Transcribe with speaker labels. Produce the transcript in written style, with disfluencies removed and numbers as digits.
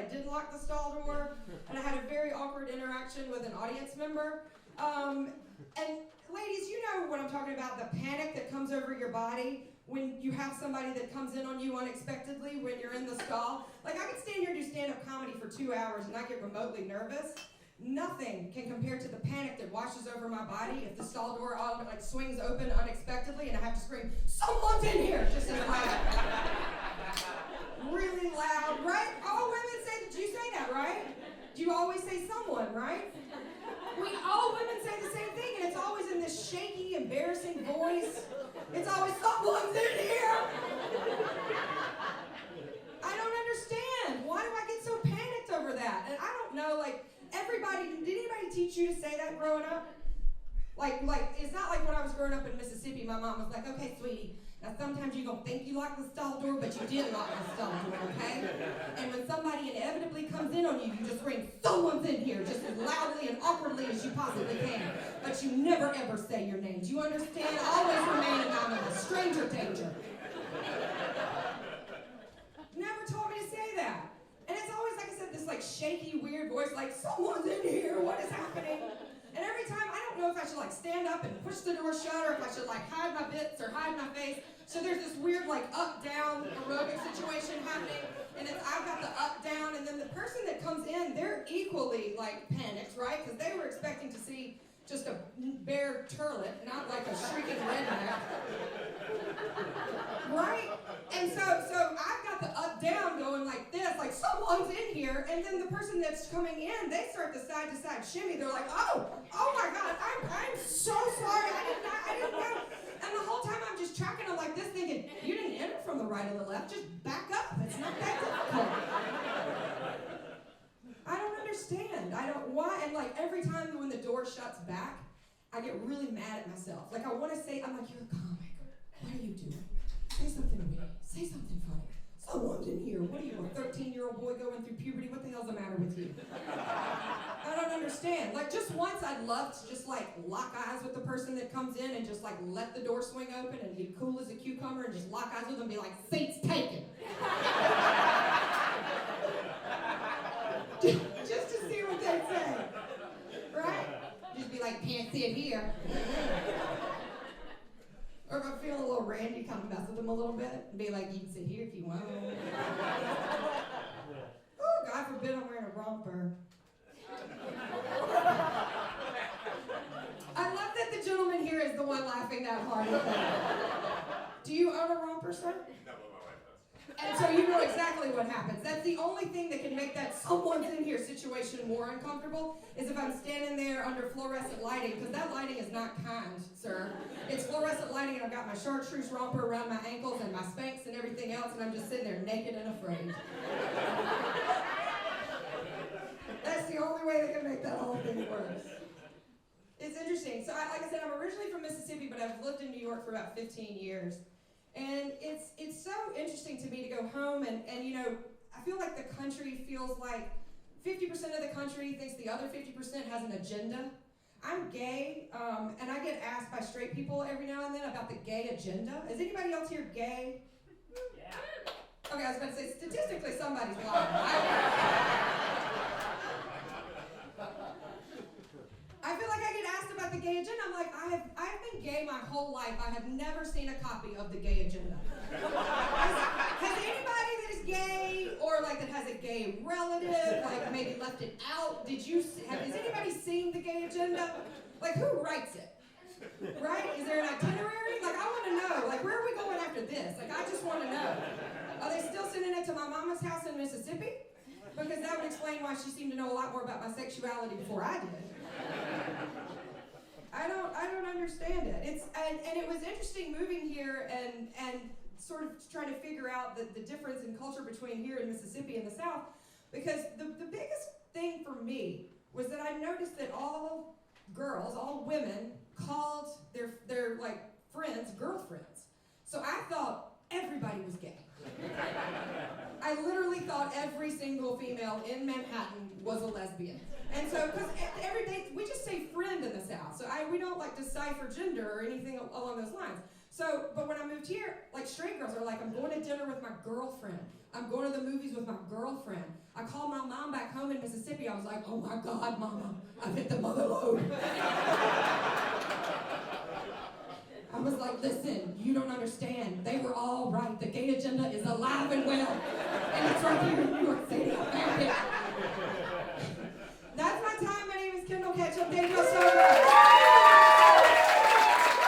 Speaker 1: I didn't lock the stall door, and I had a very awkward interaction with an audience member. And ladies, you know what I'm talking about, the panic that comes over your body when you have somebody that comes in on you unexpectedly when you're in the stall. Like, I could stand here and do stand-up comedy for 2 hours and not get remotely nervous. Nothing can compare to the panic that washes over my body if the stall door all of it like swings open unexpectedly and I have to scream, "Someone's in here!" just in like really loud, right? All women say, do you say that, right? Do you always say someone, right? All women say the same thing, and it's always in this shaky, embarrassing voice. It's always, "Someone's in here!" I don't understand. Why do I get so panicked over that? And I don't know, like, did anybody teach you to say that growing up? Like, it's not like when I was growing up in Mississippi, my mom was like, "Okay, sweetie, now sometimes you're gonna think you locked the stall door, but you didn't lock the stall door, okay? And when somebody inevitably comes in on you, you just scream, 'Someone's in here,' just as loudly and awkwardly as you possibly can. But you never ever say your name. Do you understand? Always remain anonymous. Stranger danger." Never taught me to say that. And it's always, like I said, this like shaky, weird voice, like, "Someone's in here, what is happening?" And every time, I don't know if I should like stand up and push the door shut or if I should like hide my bits or hide my face. So there's this weird like up-down aerobic situation happening. And I've got the up-down, and then the person that comes in, they're equally like panicked, right? Because they were expecting to see just a bare turlet, not like a shrieking redneck. Right? And so I've got the up-down going like this, like, "Someone's in here," and then the person that's coming in, they start the side-to-side shimmy. They're like, oh my God, I'm so sorry, I didn't know. And the whole time I'm just tracking them like this, thinking, you didn't enter from the right or the left, just back up. It's not that difficult. I don't understand. Why? And like every time when the door shuts back, I get really mad at myself. Like I want to say, I'm like, "You're a comic. What are you doing? Say something witty. Say something funny. Someone's in here. What are you, a 13-year-old boy going through puberty? What the hell's the matter with you?" I don't understand. Like just once I'd love to just like lock eyes with the person that comes in and just like let the door swing open and be cool as a cucumber and just lock eyes with them and be like, "Seat's taken." Just to see what they'd say. Right? Just be like, "Can't sit here." Or if I feel a little randy, kind of mess with them a little bit and be like, "You can sit here if you want." Oh, God forbid I'm wearing a romper. I love that the gentleman here is the one laughing that hard at that. Do you own a romper, sir?
Speaker 2: No, but my wife does.
Speaker 1: And so you know exactly what happens. That's the only thing that can make that "someone's in here" situation more uncomfortable is if I'm standing there under fluorescent lighting, because that lighting is not kind, sir. It's fluorescent lighting and I've got my chartreuse romper around my ankles and my Spanx and everything else, and I'm just sitting there naked and afraid. That's the only way that can make that whole thing worse. It's interesting. So like I said, I'm originally from Mississippi, but I've lived in New York for about 15 years. And it's so interesting to me to go home and you know, I feel like the country feels like 50% of the country thinks the other 50% has an agenda. I'm gay, and I get asked by straight people every now and then about the gay agenda. Is anybody else here gay?
Speaker 3: Yeah.
Speaker 1: Okay, I was going to say, statistically, somebody's lying. I feel like I get asked about the gay agenda. I'm like, I've been gay my whole life. I have never seen a copy of the gay agenda. Has anybody that is gay or like that has a gay relative like maybe left it out? Has anybody seen the gay agenda? Like who writes it? Right? Is there an itinerary? Like I want to know. Like where are we going after this? Like I just want to know. Are they still sending it to my mama's house in Mississippi? Because that would explain why she seemed to know a lot more about my sexuality before I did. I don't understand it. And it was interesting moving here and sort of trying to figure out the difference in culture between here and Mississippi and the South, because the biggest thing for me was that I noticed that all girls, all women, called their like friends girlfriends. So I thought everybody was gay. I literally thought every single female in Manhattan was a lesbian. And so, because every day, we just say friend in the South, so we don't like decipher gender or anything along those lines. So, but when I moved here, like straight girls are like, I'm going to dinner with my girlfriend. I'm going to the movies with my girlfriend. I called my mom back home in Mississippi. I was like, oh my God, Mama, I've hit the mother load. I was like, listen, you don't understand. They were all right. The gay agenda is alive and well. And it's right here.